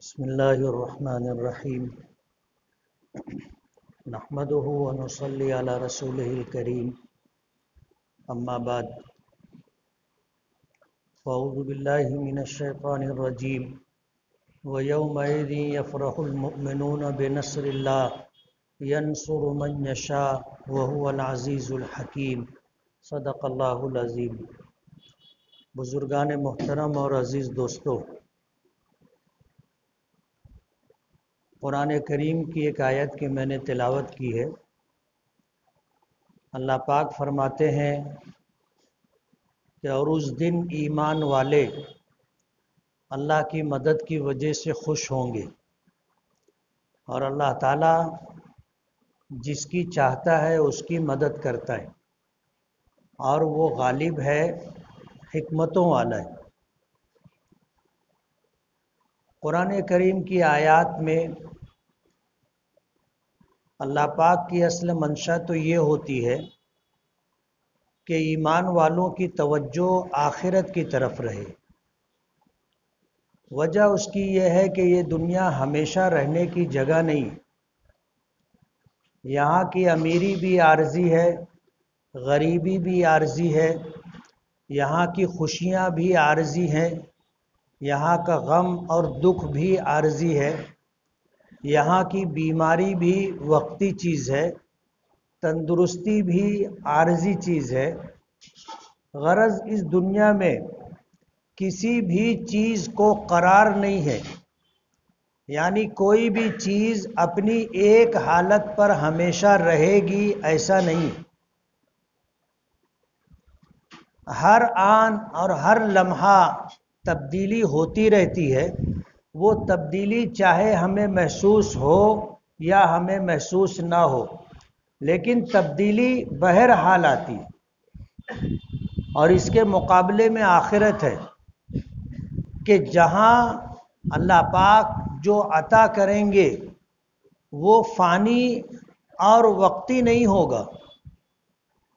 بسم الله الرحمن الرحيم نحمده ونصلي على رسوله الكريم أما بعد فأعوذ بالله من الشيطان الرجيم ويومئذ يفرح المؤمنون بنصر الله ينصر من يشاء وهو العزيز الحكيم صدق اللہ العظیم۔ بزرگان محترم اور عزیز دوستو، قرآن کریم کی ایک آیت کی میں نے تلاوت کی ہے۔ اللہ پاک فرماتے ہیں کہ اور اس دن ایمان والے اللہ کی مدد کی وجہ سے خوش ہوں گے، اور اللہ تعالیٰ جس کی چاہتا ہے اس کی مدد کرتا ہے، اور وہ غالب ہے، حکمتوں والا ہے۔ قرآن کریم کی آیات میں اللہ پاک کی اصل منشا تو یہ ہوتی ہے کہ ایمان والوں کی توجہ آخرت کی طرف رہے۔ وجہ اس کی یہ ہے کہ یہ دنیا ہمیشہ رہنے کی جگہ نہیں، یہاں کی امیری بھی عارضی ہے، غریبی بھی عارضی ہے، یہاں کی خوشیاں بھی عارضی ہیں، یہاں کا غم اور دکھ بھی عارضی ہے، یہاں کی بیماری بھی وقتی چیز ہے، تندرستی بھی عارضی چیز ہے۔ غرض اس دنیا میں کسی بھی چیز کو قرار نہیں ہے، یعنی کوئی بھی چیز اپنی ایک حالت پر ہمیشہ رہے گی ایسا نہیں۔ ہر آن اور ہر لمحہ تبدیلی ہوتی رہتی ہے، وہ تبدیلی چاہے ہمیں محسوس ہو یا ہمیں محسوس نہ ہو، لیکن تبدیلی بہرحال آتی ہے۔ اور اس کے مقابلے میں آخرت ہے کہ جہاں اللہ پاک جو عطا کریں گے وہ فانی اور وقتی نہیں ہوگا،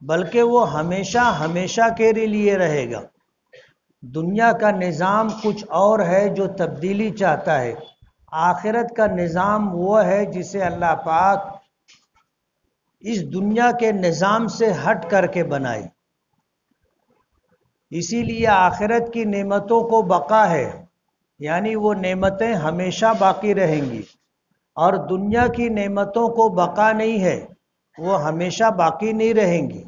بلکہ وہ ہمیشہ ہمیشہ کے لیے رہے گا۔ دنیا کا نظام کچھ اور ہے جو تبدیلی چاہتا ہے، آخرت کا نظام وہ ہے جسے اللہ پاک اس دنیا کے نظام سے ہٹ کر کے بنائے۔ اسی لیے آخرت کی نعمتوں کو بقا ہے، یعنی وہ نعمتیں ہمیشہ باقی رہیں گی، اور دنیا کی نعمتوں کو بقا نہیں ہے، وہ ہمیشہ باقی نہیں رہیں گی،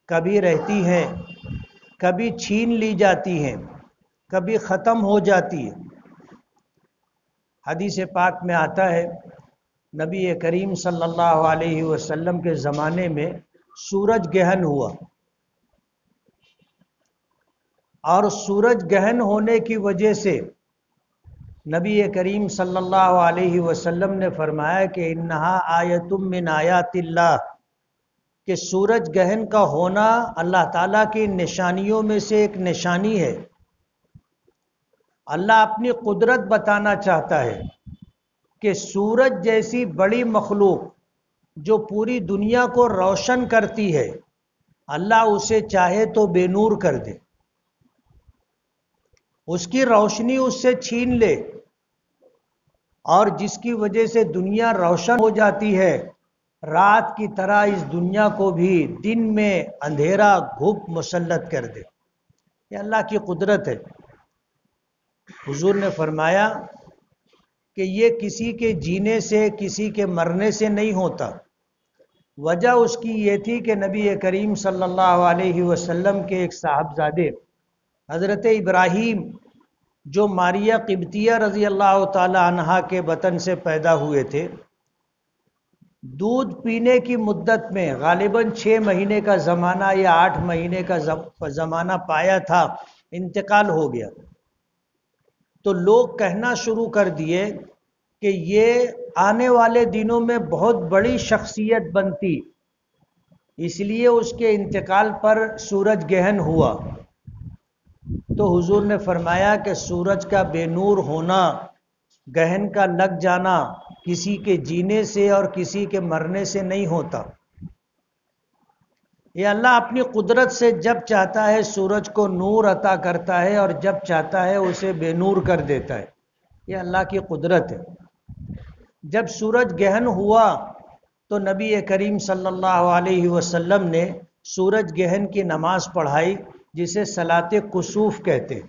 کبھی رہتی ہیں، کبھی چھین لی جاتی ہیں، کبھی ختم ہو جاتی ہے۔ حدیث پاک میں آتا ہے نبی کریم صلی اللہ علیہ وسلم کے زمانے میں سورج گہن ہوا، اور سورج گہن ہونے کی وجہ سے نبی کریم صلی اللہ علیہ وسلم نے فرمایا کہ انہا آیت من آیات اللہ، کہ سورج گہن کا ہونا اللہ تعالیٰ کی نشانیوں میں سے ایک نشانی ہے۔ اللہ اپنی قدرت بتانا چاہتا ہے کہ سورج جیسی بڑی مخلوق جو پوری دنیا کو روشن کرتی ہے، اللہ اسے چاہے تو بے نور کر دے، اس کی روشنی اس سے چھین لے، اور جس کی وجہ سے دنیا روشن ہو جاتی ہے، رات کی طرح اس دنیا کو بھی دن میں اندھیرا گھپ مسلط کر دے۔ یہ اللہ کی قدرت ہے۔ حضور نے فرمایا کہ یہ کسی کے جینے سے، کسی کے مرنے سے نہیں ہوتا۔ وجہ اس کی یہ تھی کہ نبی کریم صلی اللہ علیہ وسلم کے ایک صاحبزادے حضرت ابراہیم جو ماریہ قبطیہ رضی اللہ تعالی عنہا کے بطن سے پیدا ہوئے تھے، دودھ پینے کی مدت میں غالباً 6 مہینے کا زمانہ یا 8 مہینے کا زمانہ پایا تھا، انتقال ہو گیا۔ تو لوگ کہنا شروع کر دیے کہ یہ آنے والے دنوں میں بہت بڑی شخصیت بنتی، اس لیے اس کے انتقال پر سورج گہن ہوا۔ تو حضور نے فرمایا کہ سورج کا بے نور ہونا، گہن کا لگ جانا کسی کے جینے سے اور کسی کے مرنے سے نہیں ہوتا۔ یہ اللہ اپنی قدرت سے جب چاہتا ہے سورج کو نور عطا کرتا ہے، اور جب چاہتا ہے اسے بے نور کر دیتا ہے۔ یہ اللہ کی قدرت ہے۔ جب سورج گہن ہوا تو نبی کریم صلی اللہ علیہ وسلم نے سورج گہن کی نماز پڑھائی، جسے صلاۃ کسوف کہتے ہیں۔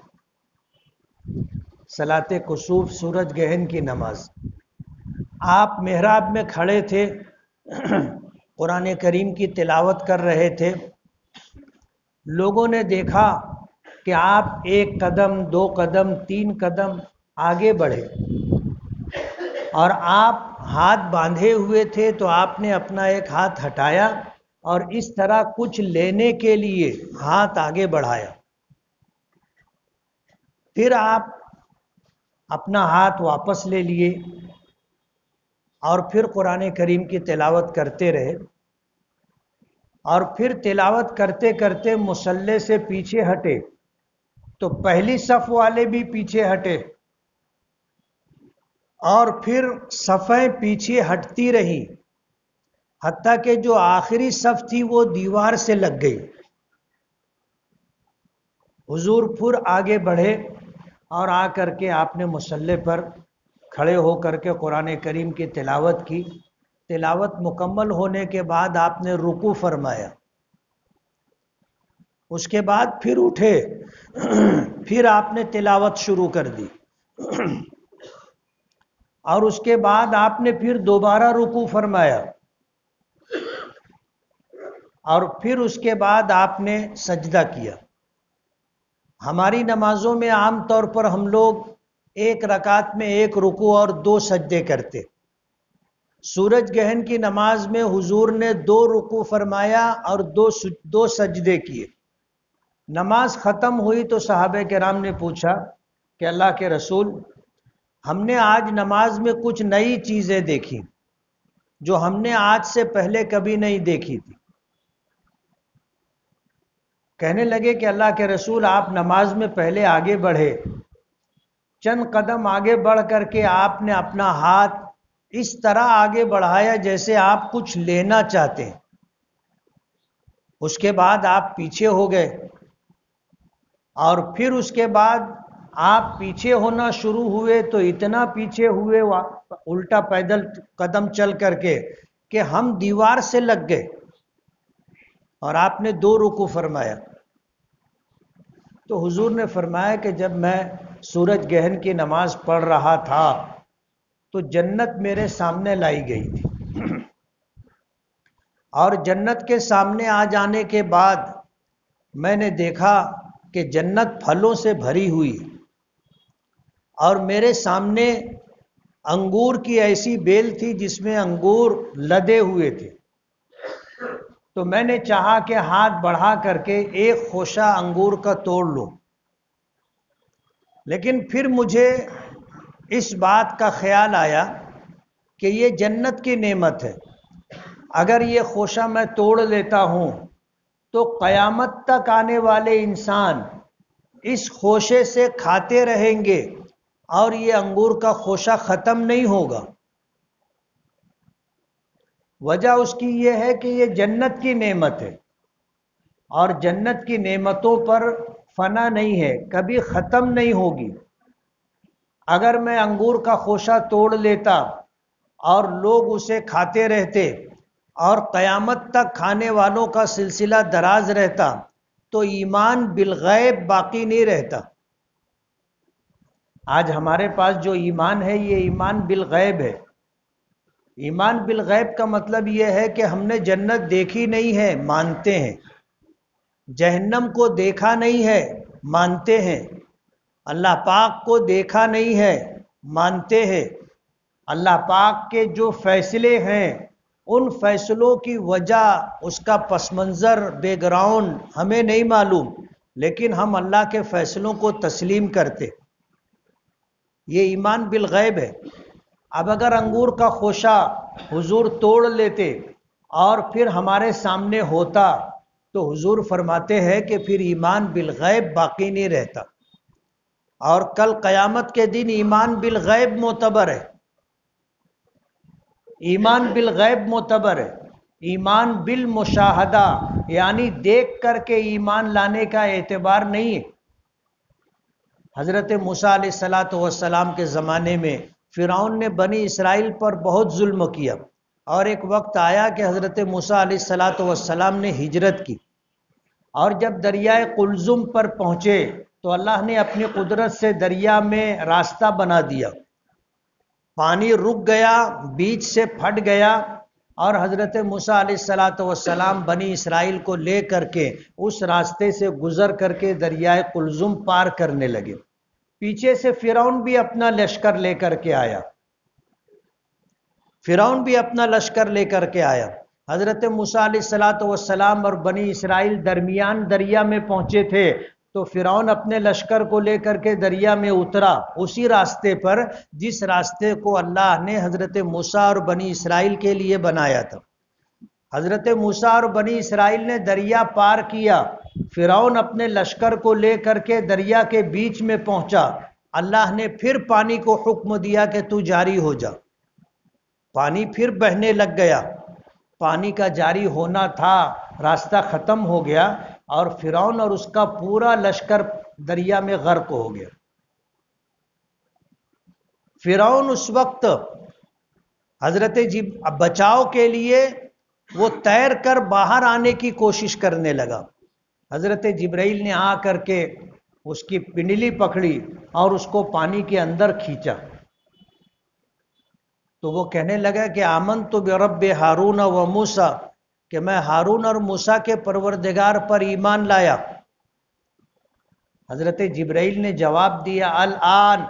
صلاۃ کسوف، سورج گہن کی نماز۔ آپ محراب میں کھڑے تھے، قرآن کریم کی تلاوت کر رہے تھے۔ لوگوں نے دیکھا کہ آپ ایک قدم، دو قدم، تین قدم آگے بڑھے، اور آپ ہاتھ باندھے ہوئے تھے، تو آپ نے اپنا ایک ہاتھ ہٹایا اور اس طرح کچھ لینے کے لیے ہاتھ آگے بڑھایا۔ پھر آپ اپنا ہاتھ واپس لے لیے اور پھر قرآن کریم کی تلاوت کرتے رہے، اور پھر تلاوت کرتے کرتے مصلی سے پیچھے ہٹے تو پہلی صف والے بھی پیچھے ہٹے، اور پھر صفیں پیچھے ہٹتی رہی، حتیٰ کہ جو آخری صف تھی وہ دیوار سے لگ گئی۔ حضور پھر آگے بڑھے اور آ کر کے آپ نے مصلی پر کھڑے ہو کر کے قرآن کریم کی تلاوت کی۔ تلاوت مکمل ہونے کے بعد آپ نے رکوع فرمایا، اس کے بعد پھر اٹھے، پھر آپ نے تلاوت شروع کر دی، اور اس کے بعد آپ نے پھر دوبارہ رکوع فرمایا، اور پھر اس کے بعد آپ نے سجدہ کیا۔ ہماری نمازوں میں عام طور پر ہم لوگ ایک رکعت میں ایک رکوع اور دو سجدے کرتے۔ سورج گہن کی نماز میں حضور نے دو رکوع فرمایا اور دو سجدے کیے۔ نماز ختم ہوئی تو صحابہ کرام نے پوچھا کہ اللہ کے رسول، ہم نے آج نماز میں کچھ نئی چیزیں دیکھی جو ہم نے آج سے پہلے کبھی نہیں دیکھی تھی۔ کہنے لگے کہ اللہ کے رسول، آپ نماز میں پہلے آگے بڑھے، چند قدم آگے بڑھ کر کے آپ نے اپنا ہاتھ اس طرح آگے بڑھایا جیسے آپ کچھ لینا چاہتے ہیں، اس کے بعد آپ پیچھے ہو گئے، اور پھر اس کے بعد آپ پیچھے ہونا شروع ہوئے تو اتنا پیچھے ہوئے الٹا پیدل قدم چل کر کے کہ ہم دیوار سے لگ گئے، اور آپ نے دو رکوع فرمایا۔ تو حضور نے فرمایا کہ جب میں سورج گہن کی نماز پڑھ رہا تھا تو جنت میرے سامنے لائی گئی تھی، اور جنت کے سامنے آ جانے کے بعد میں نے دیکھا کہ جنت پھلوں سے بھری ہوئی، اور میرے سامنے انگور کی ایسی بیل تھی جس میں انگور لدے ہوئے تھے۔ تو میں نے چاہا کہ ہاتھ بڑھا کر کے ایک خوشہ انگور کا توڑ لوں، لیکن پھر مجھے اس بات کا خیال آیا کہ یہ جنت کی نعمت ہے، اگر یہ خوشہ میں توڑ لیتا ہوں تو قیامت تک آنے والے انسان اس خوشے سے کھاتے رہیں گے اور یہ انگور کا خوشہ ختم نہیں ہوگا۔ وجہ اس کی یہ ہے کہ یہ جنت کی نعمت ہے، اور جنت کی نعمتوں پر فنا نہیں ہے، کبھی ختم نہیں ہوگی۔ اگر میں انگور کا خوشہ توڑ لیتا اور لوگ اسے کھاتے رہتے اور قیامت تک کھانے والوں کا سلسلہ دراز رہتا تو ایمان بالغیب باقی نہیں رہتا۔ آج ہمارے پاس جو ایمان ہے یہ ایمان بالغیب ہے۔ ایمان بالغیب کا مطلب یہ ہے کہ ہم نے جنت دیکھی نہیں ہے، مانتے ہیں، جہنم کو دیکھا نہیں ہے، مانتے ہیں، اللہ پاک کو دیکھا نہیں ہے، مانتے ہیں، اللہ پاک کے جو فیصلے ہیں ان فیصلوں کی وجہ، اس کا پس منظر، بیک گراؤنڈ ہمیں نہیں معلوم، لیکن ہم اللہ کے فیصلوں کو تسلیم کرتے۔ یہ ایمان بالغیب ہے۔ اب اگر انگور کا خوشہ حضور توڑ لیتے اور پھر ہمارے سامنے ہوتا تو حضور فرماتے ہیں کہ پھر ایمان بالغیب باقی نہیں رہتا، اور کل قیامت کے دن ایمان بالغیب معتبر ہے۔ ایمان بالغیب معتبر ہے، ایمان بالمشاہدہ یعنی دیکھ کر کے ایمان لانے کا اعتبار نہیں ہے۔ حضرت موسیٰ علیہ السلام کے زمانے میں فرعون نے بنی اسرائیل پر بہت ظلم کیا، اور ایک وقت آیا کہ حضرت موسیٰ علیہ السلام نے ہجرت کی، اور جب دریائے قلزم پر پہنچے تو اللہ نے اپنی قدرت سے دریا میں راستہ بنا دیا، پانی رک گیا، بیچ سے پھٹ گیا، اور حضرت موسیٰ علیہ السلام بنی اسرائیل کو لے کر کے اس راستے سے گزر کر کے دریائے قلزم پار کرنے لگے۔ پیچھے سے فرعون بھی اپنا لشکر لے کر کے آیا، حضرت موسیٰ علیہ السلام اور بنی اسرائیل درمیان دریا میں پہنچے تھے تو فرعون اپنے لشکر کو لے کر کے دریا میں اترا، اسی راستے پر جس راستے کو اللہ نے حضرت موسیٰ اور بنی اسرائیل کے لیے بنایا تھا۔ حضرت موسیٰ اور بنی اسرائیل نے دریا پار کیا، فرعون اپنے لشکر کو لے کر کے دریا کے بیچ میں پہنچا، اللہ نے پھر پانی کو حکم دیا کہ تو جاری ہو جا، پانی پھر بہنے لگ گیا، پانی کا جاری ہونا تھا، راستہ ختم ہو گیا، اور فرعون اور اس کا پورا لشکر دریا میں غرق ہو گیا۔ فرعون اس وقت حضرت بچاؤ کے لیے وہ تیر کر باہر آنے کی کوشش کرنے لگا، حضرت جبرائیل نے آ کر کے اس کی پنڈلی پکڑی اور اس کو پانی کے اندر کھینچا، تو وہ کہنے لگا کہ آمنت برب ہارون و موسیٰ، کہ میں ہارون اور موسیٰ کے پروردگار پر ایمان لایا۔ حضرت جبرائیل نے جواب دیا الآن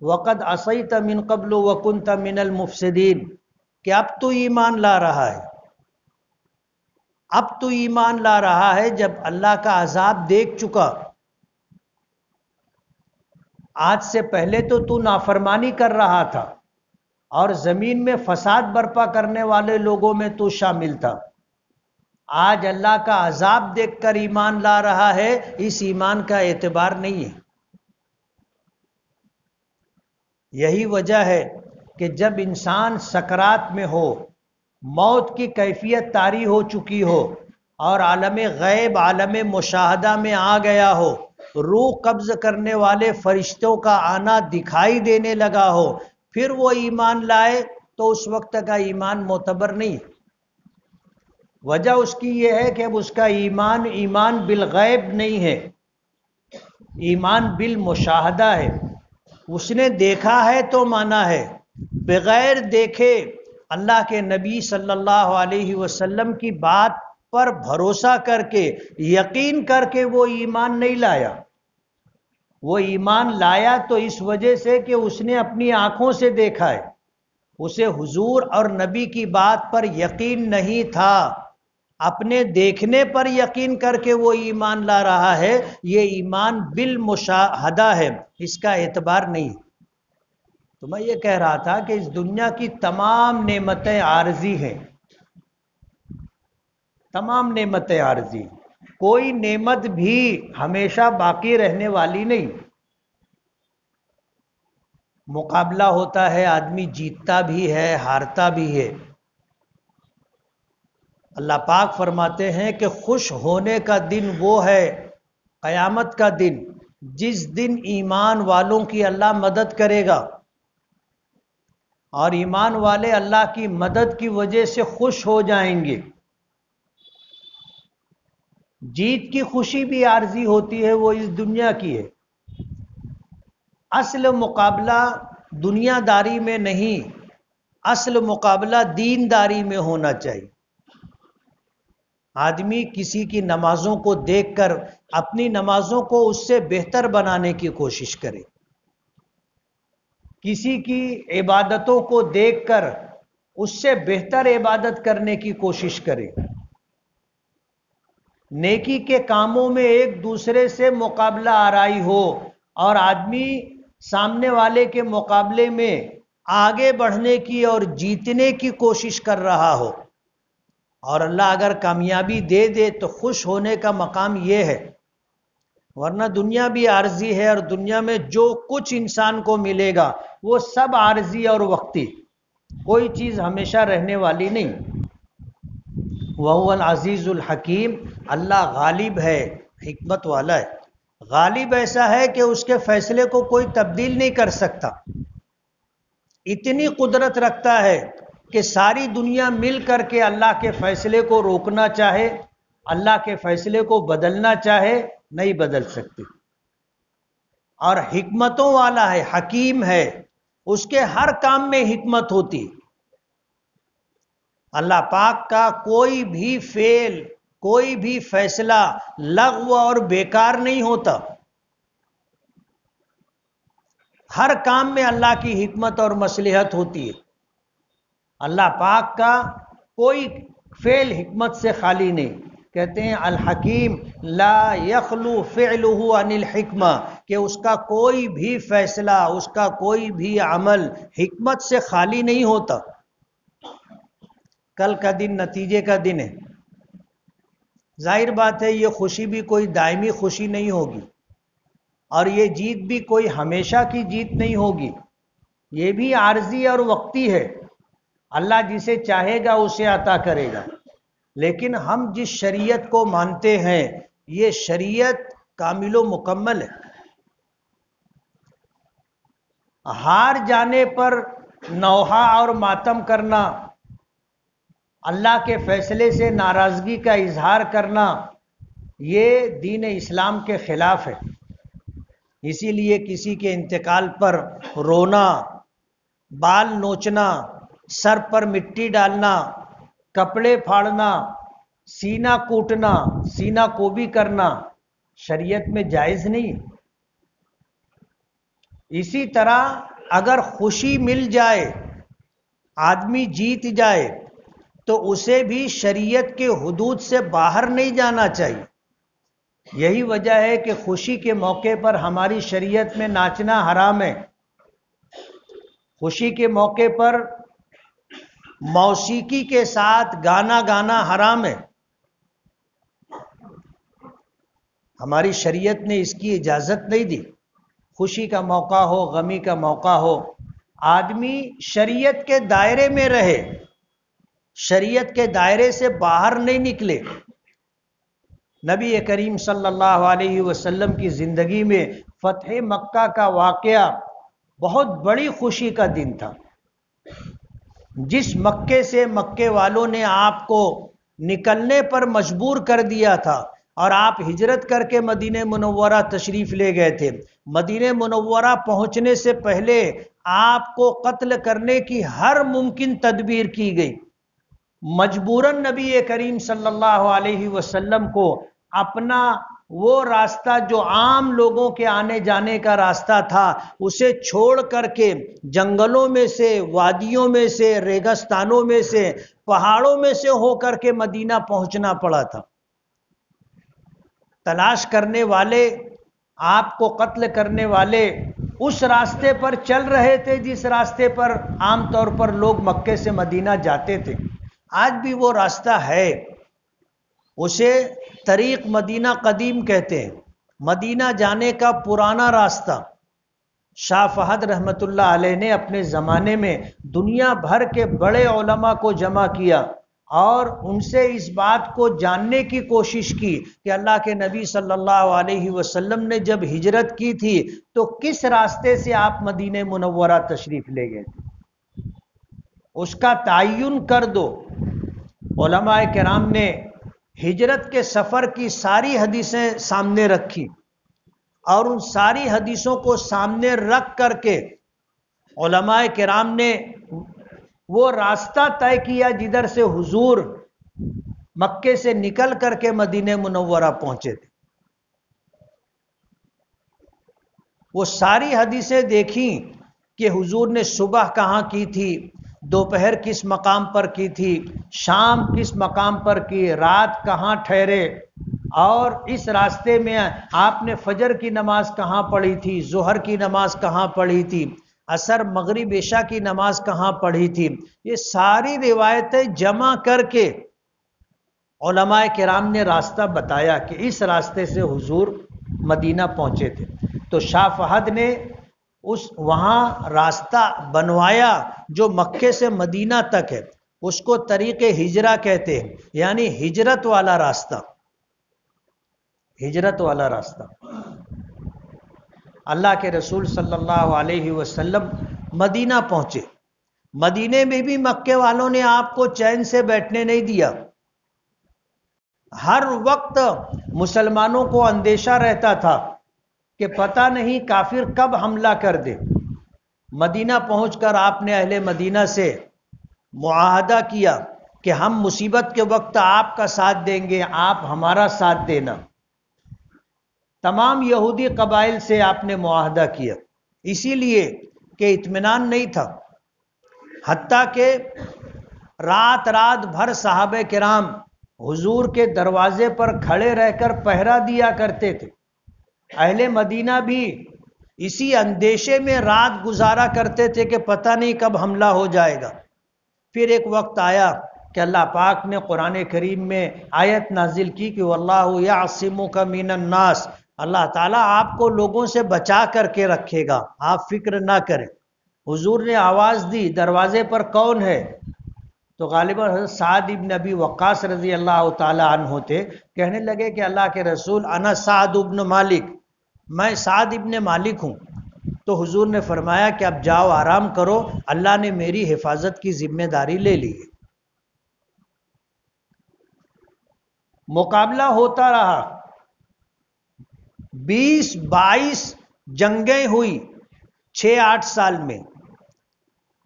وقد عصیت من قبل وکنت من المفسدین، کہ اب تو ایمان لا رہا ہے، اب تو ایمان لا رہا ہے جب اللہ کا عذاب دیکھ چکا، آج سے پہلے تو نافرمانی کر رہا تھا اور زمین میں فساد برپا کرنے والے لوگوں میں تو شامل تھا، آج اللہ کا عذاب دیکھ کر ایمان لا رہا ہے، اس ایمان کا اعتبار نہیں ہے۔ یہی وجہ ہے کہ جب انسان سکرات میں ہو، موت کی کیفیت طاری ہو چکی ہو اور عالم غیب عالم مشاہدہ میں آ گیا ہو، روح قبض کرنے والے فرشتوں کا آنا دکھائی دینے لگا ہو، پھر وہ ایمان لائے تو اس وقت کا ایمان معتبر نہیں۔ وجہ اس کی یہ ہے کہ اب اس کا ایمان بالغیب نہیں ہے، ایمان بالمشاہدہ ہے، اس نے دیکھا ہے تو مانا ہے، بغیر دیکھے اللہ کے نبی صلی اللہ علیہ وسلم کی بات پر بھروسہ کر کے یقین کر کے وہ ایمان نہیں لایا۔ وہ ایمان لایا تو اس وجہ سے کہ اس نے اپنی آنکھوں سے دیکھا ہے، اسے حضور اور نبی کی بات پر یقین نہیں تھا، اپنے دیکھنے پر یقین کر کے وہ ایمان لا رہا ہے، یہ ایمان بالمشاہدہ ہے، اس کا اعتبار نہیں۔ تو میں یہ کہہ رہا تھا کہ اس دنیا کی تمام نعمتیں عارضی ہیں، تمام نعمتیں عارضی، کوئی نعمت بھی ہمیشہ باقی رہنے والی نہیں۔ مقابلہ ہوتا ہے، آدمی جیتتا بھی ہے ہارتا بھی ہے۔ اللہ پاک فرماتے ہیں کہ خوش ہونے کا دن وہ ہے قیامت کا دن جس دن ایمان والوں کی اللہ مدد کرے گا، اور ایمان والے اللہ کی مدد کی وجہ سے خوش ہو جائیں گے۔ جیت کی خوشی بھی عارضی ہوتی ہے، وہ اس دنیا کی ہے۔ اصل مقابلہ دنیا داری میں نہیں، اصل مقابلہ دین داری میں ہونا چاہیے۔ آدمی کسی کی نمازوں کو دیکھ کر اپنی نمازوں کو اس سے بہتر بنانے کی کوشش کرے، کسی کی عبادتوں کو دیکھ کر اس سے بہتر عبادت کرنے کی کوشش کرے، نیکی کے کاموں میں ایک دوسرے سے مقابلہ آرائی ہو اور آدمی سامنے والے کے مقابلے میں آگے بڑھنے کی اور جیتنے کی کوشش کر رہا ہو، اور اللہ اگر کامیابی دے دے تو خوش ہونے کا مقام یہ ہے، ورنہ دنیا بھی عارضی ہے، اور دنیا میں جو کچھ انسان کو ملے گا وہ سب عارضی اور وقتی، کوئی چیز ہمیشہ رہنے والی نہیں۔ وَهُوَ الْعَزِيزُ الْحَكِيمُ، اللہ غالب ہے، حکمت والا ہے۔ غالب ایسا ہے کہ اس کے فیصلے کو کوئی تبدیل نہیں کر سکتا، اتنی قدرت رکھتا ہے کہ ساری دنیا مل کر کے اللہ کے فیصلے کو روکنا چاہے، اللہ کے فیصلے کو بدلنا چاہے، نہیں بدل سکتی۔ اور حکمتوں والا ہے، حکیم ہے، اس کے ہر کام میں حکمت ہوتی۔ اللہ پاک کا کوئی بھی فعل، کوئی بھی فیصلہ لغو اور بیکار نہیں ہوتا، ہر کام میں اللہ کی حکمت اور مصلحت ہوتی ہے۔ اللہ پاک کا کوئی فعل حکمت سے خالی نہیں۔ کہتے ہیں الحکیم لا یخلو فعلہ عن الحکمہ، کہ اس کا کوئی بھی فیصلہ، اس کا کوئی بھی عمل حکمت سے خالی نہیں ہوتا۔ کل کا دن نتیجے کا دن ہے، ظاہر بات ہے یہ خوشی بھی کوئی دائمی خوشی نہیں ہوگی، اور یہ جیت بھی کوئی ہمیشہ کی جیت نہیں ہوگی، یہ بھی عارضی اور وقتی ہے۔ اللہ جسے چاہے گا اسے عطا کرے گا، لیکن ہم جس شریعت کو مانتے ہیں یہ شریعت کامل و مکمل ہے۔ ہار جانے پر نوحہ اور ماتم کرنا، اللہ کے فیصلے سے ناراضگی کا اظہار کرنا، یہ دین اسلام کے خلاف ہے۔ اسی لیے کسی کے انتقال پر رونا، بال نوچنا، سر پر مٹی ڈالنا، کپڑے پھاڑنا، سینہ کوٹنا، سینہ کوبی کرنا شریعت میں جائز نہیں۔ اسی طرح اگر خوشی مل جائے، آدمی جیت جائے، تو اسے بھی شریعت کے حدود سے باہر نہیں جانا چاہیے۔ یہی وجہ ہے کہ خوشی کے موقع پر ہماری شریعت میں ناچنا حرام ہے۔ خوشی کے موقع پر موسیقی کے ساتھ گانا گانا حرام ہے۔ ہماری شریعت نے اس کی اجازت نہیں دی۔ خوشی کا موقع ہو، غمی کا موقع ہو، آدمی شریعت کے دائرے میں رہے، شریعت کے دائرے سے باہر نہیں نکلے۔ نبی کریم صلی اللہ علیہ وسلم کی زندگی میں فتح مکہ کا واقعہ بہت بڑی خوشی کا دن تھا۔ جس مکے سے مکے والوں نے آپ کو نکلنے پر مجبور کر دیا تھا، اور آپ ہجرت کر کے مدینہ منورہ تشریف لے گئے تھے، مدینہ منورہ پہنچنے سے پہلے آپ کو قتل کرنے کی ہر ممکن تدبیر کی گئی۔ مجبوراً نبی کریم صلی اللہ علیہ وسلم کو اپنا وہ راستہ جو عام لوگوں کے آنے جانے کا راستہ تھا اسے چھوڑ کر کے جنگلوں میں سے، وادیوں میں سے، ریگستانوں میں سے، پہاڑوں میں سے ہو کر کے مدینہ پہنچنا پڑا تھا۔ تلاش کرنے والے، آپ کو قتل کرنے والے اس راستے پر چل رہے تھے جس راستے پر عام طور پر لوگ مکے سے مدینہ جاتے تھے۔ آج بھی وہ راستہ ہے، اسے طریق مدینہ قدیم کہتے ہیں، مدینہ جانے کا پرانا راستہ۔ شاہ فہد رحمت اللہ علیہ نے اپنے زمانے میں دنیا بھر کے بڑے علماء کو جمع کیا اور ان سے اس بات کو جاننے کی کوشش کی کہ اللہ کے نبی صلی اللہ علیہ وسلم نے جب ہجرت کی تھی تو کس راستے سے آپ مدینہ منورہ تشریف لے گئے تھے، اس کا تعین کر دو۔ علماء کرام نے ہجرت کے سفر کی ساری حدیثیں سامنے رکھی، اور ان ساری حدیثوں کو سامنے رکھ کر کے علماء کرام نے وہ راستہ طے کیا جدھر سے حضور مکے سے نکل کر کے مدینہ منورہ پہنچے تھے۔ وہ ساری حدیثیں دیکھیں کہ حضور نے صبح کہاں کی تھی، دوپہر کس مقام پر کی تھی، شام کس مقام پر کی، رات کہاں ٹھہرے، اور اس راستے میں آپ نے فجر کی نماز کہاں پڑھی تھی، ظہر کی نماز کہاں پڑھی تھی، عصر مغرب عشاء کی نماز کہاں پڑھی تھی۔ یہ ساری روایتیں جمع کر کے علماء کرام نے راستہ بتایا کہ اس راستے سے حضور مدینہ پہنچے تھے۔ تو شاہ فہد نے وہاں راستہ بنوایا جو مکے سے مدینہ تک ہے، اس کو طریق ہجرہ کہتے ہیں، یعنی ہجرت والا راستہ، ہجرت والا راستہ۔ اللہ کے رسول صلی اللہ علیہ وسلم مدینہ پہنچے. مدینے میں بھی مکے والوں نے آپ کو چین سے بیٹھنے نہیں دیا. ہر وقت مسلمانوں کو اندیشہ رہتا تھا کہ پتہ نہیں کافر کب حملہ کر دے. مدینہ پہنچ کر آپ نے اہل مدینہ سے معاہدہ کیا کہ ہم مصیبت کے وقت آپ کا ساتھ دیں گے، آپ ہمارا ساتھ دینا. تمام یہودی قبائل سے آپ نے معاہدہ کیا، اسی لیے کہ اطمینان نہیں تھا. حتیٰ کہ رات رات بھر صحابہ کرام حضور کے دروازے پر کھڑے رہ کر پہرا دیا کرتے تھے. اہل مدینہ بھی اسی اندیشے میں رات گزارا کرتے تھے کہ پتہ نہیں کب حملہ ہو جائے گا. پھر ایک وقت آیا کہ اللہ پاک نے قرآن کریم میں آیت نازل کی کہ واللہ یعصمک من الناس، اللہ تعالیٰ آپ کو لوگوں سے بچا کر کے رکھے گا، آپ فکر نہ کریں. حضور نے آواز دی دروازے پر کون ہے؟ تو غالباً حضرت سعد ابن ابی وقاص رضی اللہ تعالیٰ عنہ تھے. کہنے لگے کہ اللہ کے رسول انا سعد ابن مالک، میں سعد ابن مالک ہوں. تو حضور نے فرمایا کہ اب جاؤ آرام کرو، اللہ نے میری حفاظت کی ذمہ داری لے لی ہے. مقابلہ ہوتا رہا، 20-22 جنگیں ہوئی 6-8 سال میں.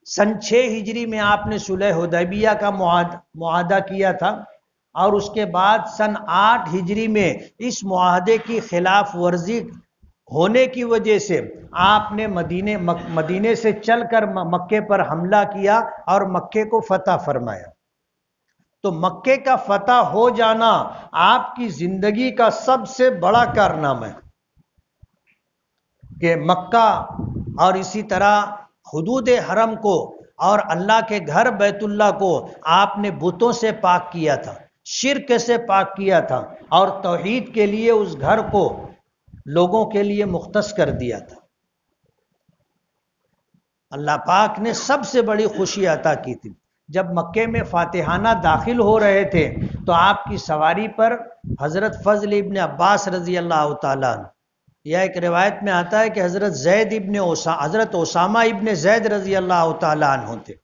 سن 6 ہجری میں آپ نے صلح حدیبیہ کا معاہدہ کیا تھا، اور اس کے بعد سن 8 ہجری میں اس معاہدے کی خلاف ورزی ہونے کی وجہ سے آپ نے مدینے سے چل کر مکے پر حملہ کیا اور مکے کو فتح فرمایا. تو مکے کا فتح ہو جانا آپ کی زندگی کا سب سے بڑا کارنامہ ہے کہ مکہ اور اسی طرح حدود حرم کو اور اللہ کے گھر بیت اللہ کو آپ نے بتوں سے پاک کیا تھا، شرک سے پاک کیا تھا، اور توحید کے لیے اس گھر کو لوگوں کے لیے مختص کر دیا تھا. اللہ پاک نے سب سے بڑی خوشی عطا کی تھی. جب مکے میں فاتحانہ داخل ہو رہے تھے تو آپ کی سواری پر حضرت فضل ابن عباس رضی اللہ تعالیٰ عنہ، یا ایک روایت میں آتا ہے کہ حضرت اسامہ ابن زید رضی اللہ تعالیٰ عنہ تھے.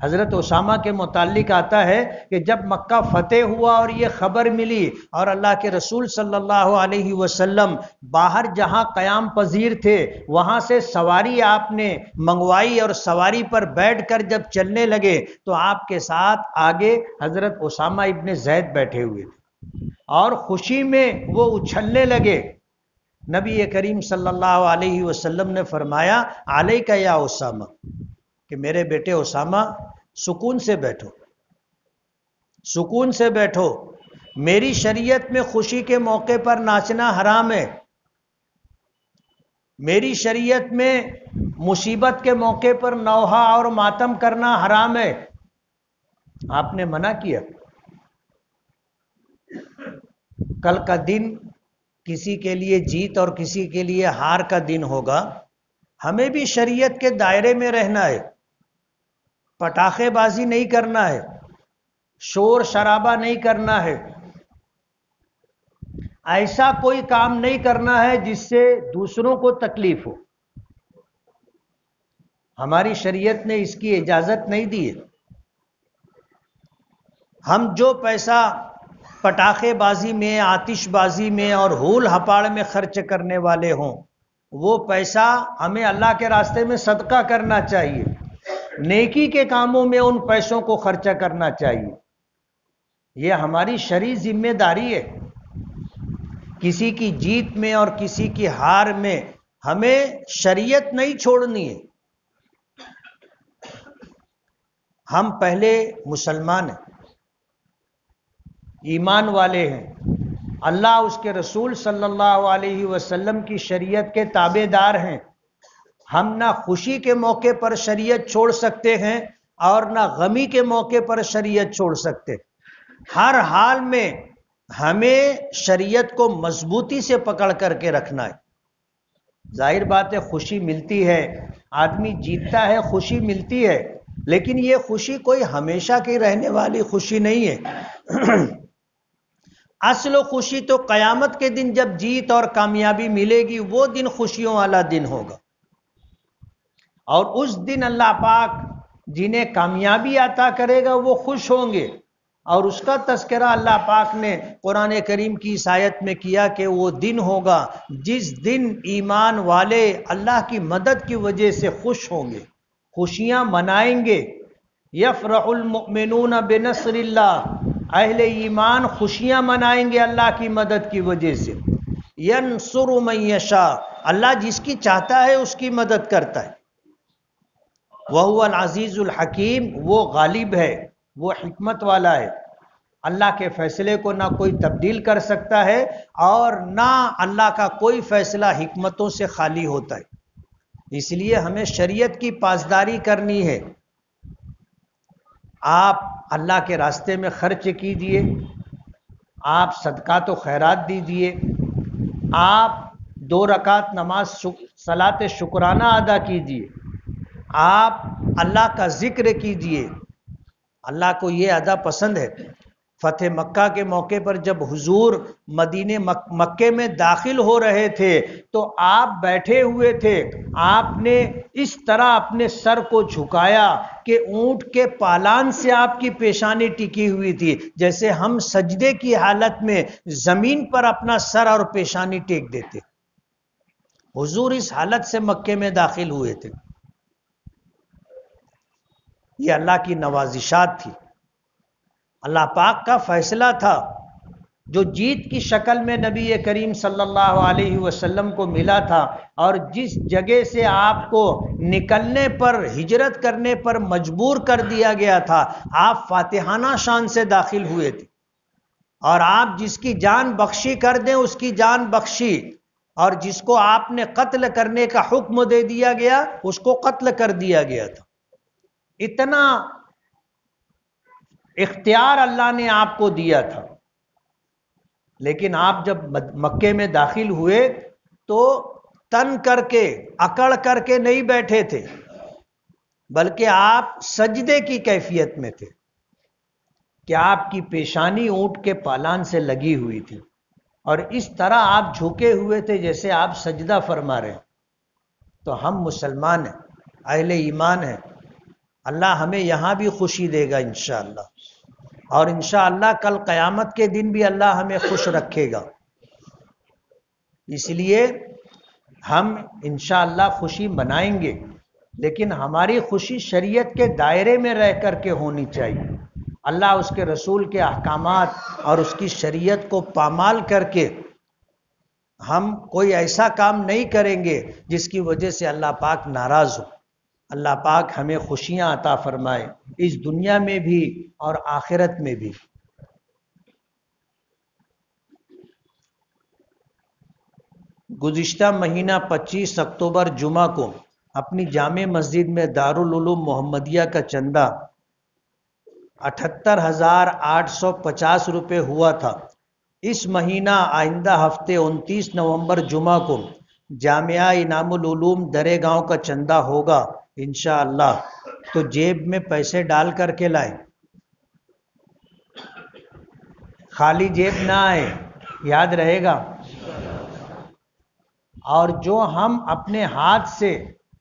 حضرت اسامہ کے متعلق آتا ہے کہ جب مکہ فتح ہوا اور یہ خبر ملی اور اللہ کے رسول صلی اللہ علیہ وسلم باہر جہاں قیام پذیر تھے وہاں سے سواری آپ نے منگوائی، اور سواری پر بیٹھ کر جب چلنے لگے تو آپ کے ساتھ آگے حضرت اسامہ ابن زید بیٹھے ہوئے تھے اور خوشی میں وہ اچھلنے لگے. نبی کریم صلی اللہ علیہ وسلم نے فرمایا علیک یا اسامہ، کہ میرے بیٹے اسامہ سکون سے بیٹھو، سکون سے بیٹھو. میری شریعت میں خوشی کے موقع پر ناچنا حرام ہے، میری شریعت میں مصیبت کے موقع پر نوحہ اور ماتم کرنا حرام ہے. آپ نے منع کیا. کل کا دن کسی کے لیے جیت اور کسی کے لیے ہار کا دن ہوگا. ہمیں بھی شریعت کے دائرے میں رہنا ہے، پٹاخے بازی نہیں کرنا ہے، شور شرابہ نہیں کرنا ہے، ایسا کوئی کام نہیں کرنا ہے جس سے دوسروں کو تکلیف ہو. ہماری شریعت نے اس کی اجازت نہیں دی ہے. ہم جو پیسہ پٹاخے بازی میں، آتش بازی میں اور ہول ہپاڑ میں خرچ کرنے والے ہوں، وہ پیسہ ہمیں اللہ کے راستے میں صدقہ کرنا چاہیے، نیکی کے کاموں میں ان پیسوں کو خرچہ کرنا چاہیے. یہ ہماری شرعی ذمہ داری ہے. کسی کی جیت میں اور کسی کی ہار میں ہمیں شریعت نہیں چھوڑنی ہے. ہم پہلے مسلمان ہیں، ایمان والے ہیں، اللہ اس کے رسول صلی اللہ علیہ وسلم کی شریعت کے تابع دار ہیں. ہم نہ خوشی کے موقع پر شریعت چھوڑ سکتے ہیں اور نہ غمی کے موقع پر شریعت چھوڑ سکتے. ہر حال میں ہمیں شریعت کو مضبوطی سے پکڑ کر کے رکھنا ہے. ظاہر بات ہے خوشی ملتی ہے، آدمی جیتتا ہے، خوشی ملتی ہے، لیکن یہ خوشی کوئی ہمیشہ کی رہنے والی خوشی نہیں ہے. اصل خوشی تو قیامت کے دن جب جیت اور کامیابی ملے گی، وہ دن خوشیوں والا دن ہوگا، اور اس دن اللہ پاک جنہیں کامیابی عطا کرے گا وہ خوش ہوں گے، اور اس کا تذکرہ اللہ پاک نے قرآن کریم کی اس آیت میں کیا کہ وہ دن ہوگا جس دن ایمان والے اللہ کی مدد کی وجہ سے خوش ہوں گے، خوشیاں منائیں گے۔ یفرح المؤمنون بنصر اللہ، اہل ایمان خوشیاں منائیں گے اللہ کی مدد کی وجہ سے۔ ینصر من یشاء، اللہ جس کی چاہتا ہے اس کی مدد کرتا ہے۔ وَهُوَ الْعَزِيزُ الْحَكِيمُ، وہ غالب ہے، وہ حکمت والا ہے۔ اللہ کے فیصلے کو نہ کوئی تبدیل کر سکتا ہے، اور نہ اللہ کا کوئی فیصلہ حکمتوں سے خالی ہوتا ہے۔ اس لیے ہمیں شریعت کی پاسداری کرنی ہے۔ آپ اللہ کے راستے میں خرچ کیجئے، آپ صدقات و خیرات دیجئے، آپ 2 رکعت نماز صلاۃ شکرانہ ادا کیجئے، آپ اللہ کا ذکر کیجئے۔ اللہ کو یہ ادا پسند ہے۔ فتح مکہ کے موقع پر جب حضور مدینے مکے میں داخل ہو رہے تھے تو آپ بیٹھے ہوئے تھے، آپ نے اس طرح اپنے سر کو جھکایا کہ اونٹ کے پالان سے آپ کی پیشانی ٹکی ہوئی تھی، جیسے ہم سجدے کی حالت میں زمین پر اپنا سر اور پیشانی ٹیک دیتے۔ حضور اس حالت سے مکے میں داخل ہوئے تھے۔ یہ اللہ کی نوازشات تھی، اللہ پاک کا فیصلہ تھا جو جیت کی شکل میں نبی کریم صلی اللہ علیہ وسلم کو ملا تھا، اور جس جگہ سے آپ کو نکلنے پر، ہجرت کرنے پر مجبور کر دیا گیا تھا، آپ فاتحانہ شان سے داخل ہوئے تھے، اور آپ جس کی جان بخشی کر دیں اس کی جان بخشی، اور جس کو آپ نے قتل کرنے کا حکم دے دیا گیا اس کو قتل کر دیا گیا تھا۔ اتنا اختیار اللہ نے آپ کو دیا تھا، لیکن آپ جب مکے میں داخل ہوئے تو تن کر کے، اکڑ کر کے نہیں بیٹھے تھے، بلکہ آپ سجدے کی کیفیت میں تھے کہ آپ کی پیشانی اونٹ کے پالان سے لگی ہوئی تھی، اور اس طرح آپ جھکے ہوئے تھے جیسے آپ سجدہ فرما رہے ہیں۔ تو ہم مسلمان ہیں، اہل ایمان ہیں، اللہ ہمیں یہاں بھی خوشی دے گا انشاءاللہ، اور انشاءاللہ کل قیامت کے دن بھی اللہ ہمیں خوش رکھے گا۔ اس لیے ہم انشاءاللہ خوشی منائیں گے، لیکن ہماری خوشی شریعت کے دائرے میں رہ کر کے ہونی چاہیے۔ اللہ اس کے رسول کے احکامات اور اس کی شریعت کو پامال کر کے ہم کوئی ایسا کام نہیں کریں گے جس کی وجہ سے اللہ پاک ناراض ہو۔ اللہ پاک ہمیں خوشیاں عطا فرمائے، اس دنیا میں بھی اور آخرت میں بھی۔ گزشتہ مہینہ 25 اکتوبر جمعہ کو اپنی جامع مسجد میں دارالعلوم محمدیہ کا چندہ 78,850 روپے ہوا تھا۔ اس مہینہ آئندہ ہفتے 29 نومبر جمعہ کو جامعہ انعام العلوم درے گاؤں کا چندہ ہوگا انشاءاللہ، تو جیب میں پیسے ڈال کر کے لائیں، خالی جیب نہ آئے، یاد رہے گا۔ اور جو ہم اپنے ہاتھ سے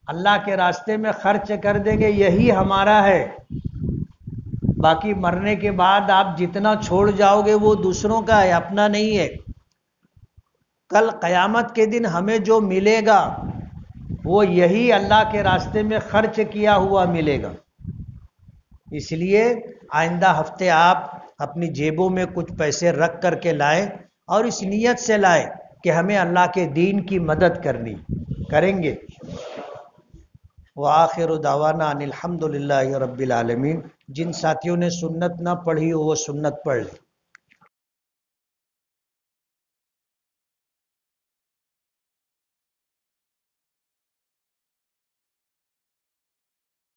اللہ کے راستے میں خرچ کر دیں گے یہی ہمارا ہے، باقی مرنے کے بعد آپ جتنا چھوڑ جاؤ گے وہ دوسروں کا ہے، اپنا نہیں ہے۔ کل قیامت کے دن ہمیں جو ملے گا وہ یہی اللہ کے راستے میں خرچ کیا ہوا ملے گا۔ اس لیے آئندہ ہفتے آپ اپنی جیبوں میں کچھ پیسے رکھ کر کے لائیں، اور اس نیت سے لائیں کہ ہمیں اللہ کے دین کی مدد کریں گے۔ وآخر دعوانا ان الحمد للہ رب العالمین۔ جن ساتھیوں نے سنت نہ پڑھی ہو وہ سنت پڑھ لیں۔